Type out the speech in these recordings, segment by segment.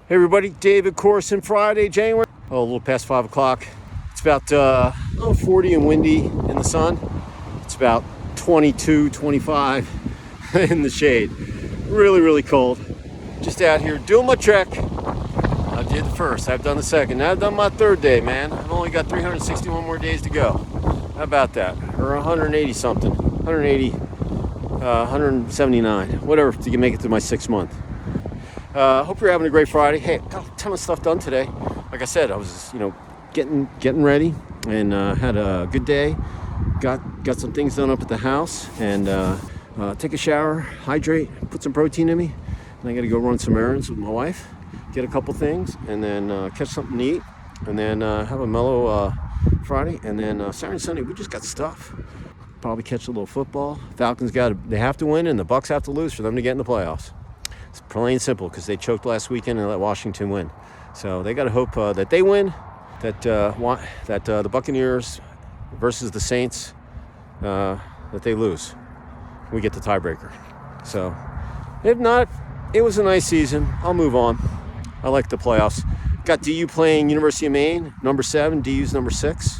Hey everybody, David Corson, Friday, January. A little past 5 o'clock. It's about 40 and windy in the sun. It's about 22, 25 in the shade. Really, really cold. Just out here doing my trek. I did the first, I've done the second. Now I've done my third day, man. I've only got 361 more days to go. How about that? Or 180 something. 180, 179, whatever, to make it to my 6th month. Hope you're having a great Friday. Hey, got a ton of stuff done today. Like I said, I was, getting ready and had a good day. Got some things done up at the house and take a shower, hydrate, put some protein in me. And I got to go run some errands with my wife, get a couple things, and then catch something to eat, and then have a mellow Friday. And then Saturday and Sunday, we just got stuff. Probably catch a little football. Falcons they have to win, and the Bucks have to lose for them to get in the playoffs. It's plain and simple because they choked last weekend and let Washington win. So they got to hope that they win, that the Buccaneers versus the Saints, that they lose. We get the tiebreaker. So if not, it was a nice season. I'll move on. I like the playoffs. Got DU playing University of Maine, number 7. DU's number 6,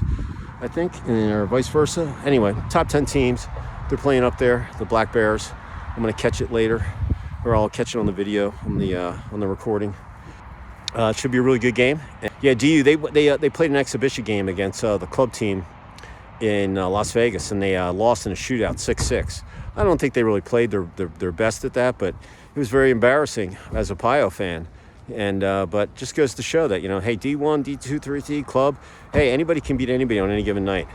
I think, or vice versa. Anyway, top 10 teams. They're playing up there, the Black Bears. I'm going to catch it later. Or I'll catch it on the video, on the recording. It should be a really good game. Yeah, DU, they played an exhibition game against the club team in Las Vegas, and they lost in a shootout, 6-6. I don't think they really played their best at that, but it was very embarrassing as a Pio fan. And but just goes to show that, hey, D1, D2, 3D club, hey, anybody can beat anybody on any given night.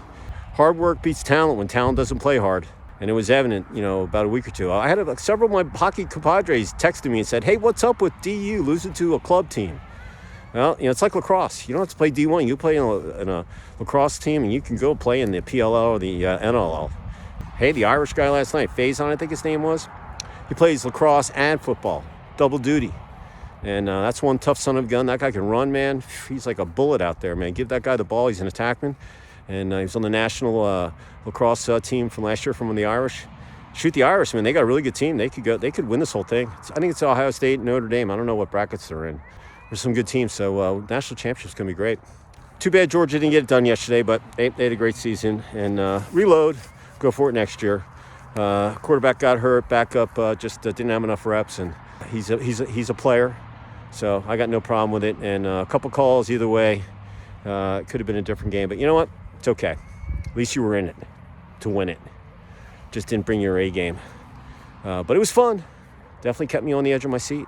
Hard work beats talent when talent doesn't play hard. And it was evident, about a week or two. I had several of my hockey compadres texted me and said, hey, what's up with DU losing to a club team? Well, it's like lacrosse. You don't have to play D1. You play in a lacrosse team, and you can go play in the PLL or the NLL. Hey, the Irish guy last night, Faison, I think his name was, he plays lacrosse and football, double duty. And that's one tough son of a gun. That guy can run, man. He's like a bullet out there, man. Give that guy the ball. He's an attackman. And he was on the national lacrosse team from last year from the Irish. Shoot the Irish, man. They got a really good team. They could win this whole thing. I think it's Ohio State, Notre Dame. I don't know what brackets they're in. There's some good teams. So national championship's going to be great. Too bad Georgia didn't get it done yesterday, but they had a great season. And reload. Go for it next year. Quarterback got hurt. Backup just didn't have enough reps. And he's a player. So I got no problem with it. And a couple calls either way. It could have been a different game. But you know what? It's okay. At least you were in it to win it. Just didn't bring your A game. But it was fun. Definitely kept me on the edge of my seat.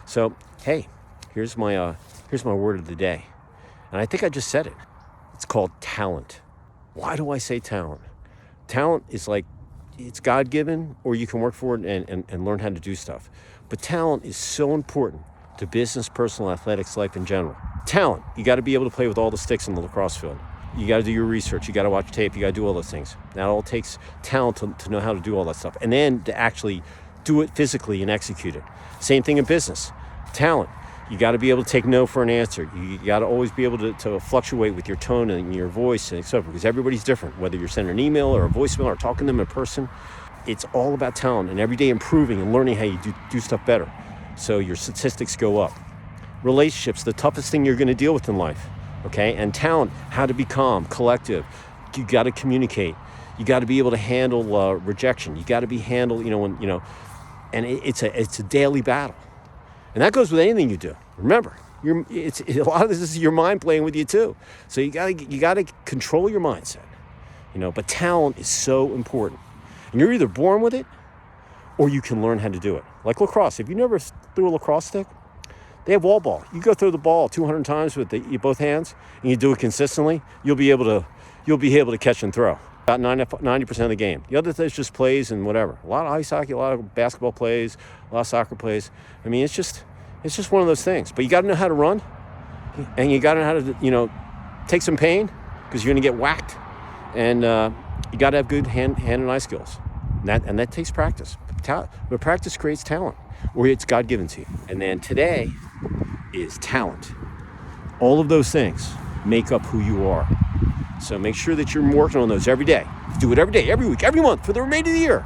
So, hey, here's my word of the day. And I think I just said it. It's called talent. Why do I say talent? Talent is like, it's God-given, or you can work for it and learn how to do stuff. But talent is so important to business, personal, athletics, life in general. Talent, you got to be able to play with all the sticks in the lacrosse field. You got to do your research. You got to watch tape. You got to do all those things. That all takes talent to know how to do all that stuff. And then to actually do it physically and execute it. Same thing in business. Talent. You got to be able to take no for an answer. You got to always be able to fluctuate with your tone and your voice and so forth, because everybody's different. Whether you're sending an email or a voicemail or talking to them in person, it's all about talent and every day improving and learning how you do stuff better. So your statistics go up. Relationships, the toughest thing you're going to deal with in life. Okay, and talent, how to be calm, collective. You got to communicate. You got to be able to handle rejection. You got to be and it's a daily battle, and that goes with anything you do. Remember, a lot of this is your mind playing with you too. So you got to control your mindset, But talent is so important, and you're either born with it, or you can learn how to do it. Like lacrosse. If you never threw a lacrosse stick, they have wall ball. You go throw the ball 200 times with both hands, and you do it consistently. You'll be able to catch and throw about 90% of the game. The other thing is just plays and whatever. A lot of ice hockey, a lot of basketball plays, a lot of soccer plays. I mean, it's just one of those things. But you got to know how to run, and you got to know how to take some pain because you're going to get whacked, and you got to have good hand and eye skills. And that takes practice. But practice creates talent, or it's God-given to you. And then today is talent. All of those things make up who you are. So make sure that you're working on those every day. Do it every day, every week, every month for the remainder of the year.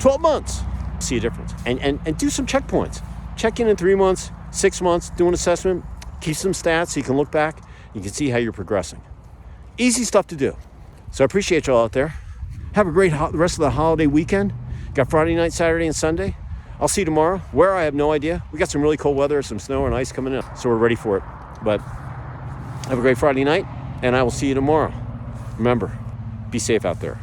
12 months. See a difference. And do some checkpoints. Check in 3 months. 6 months, do an assessment, keep some stats so you can look back. You can see how you're progressing. Easy stuff to do. So I appreciate y'all out there. Have a great rest of the holiday weekend. Got Friday night, Saturday, and Sunday. I'll see you tomorrow. Where, I have no idea. We got some really cold weather, some snow and ice coming in, so we're ready for it. But have a great Friday night, and I will see you tomorrow. Remember, be safe out there.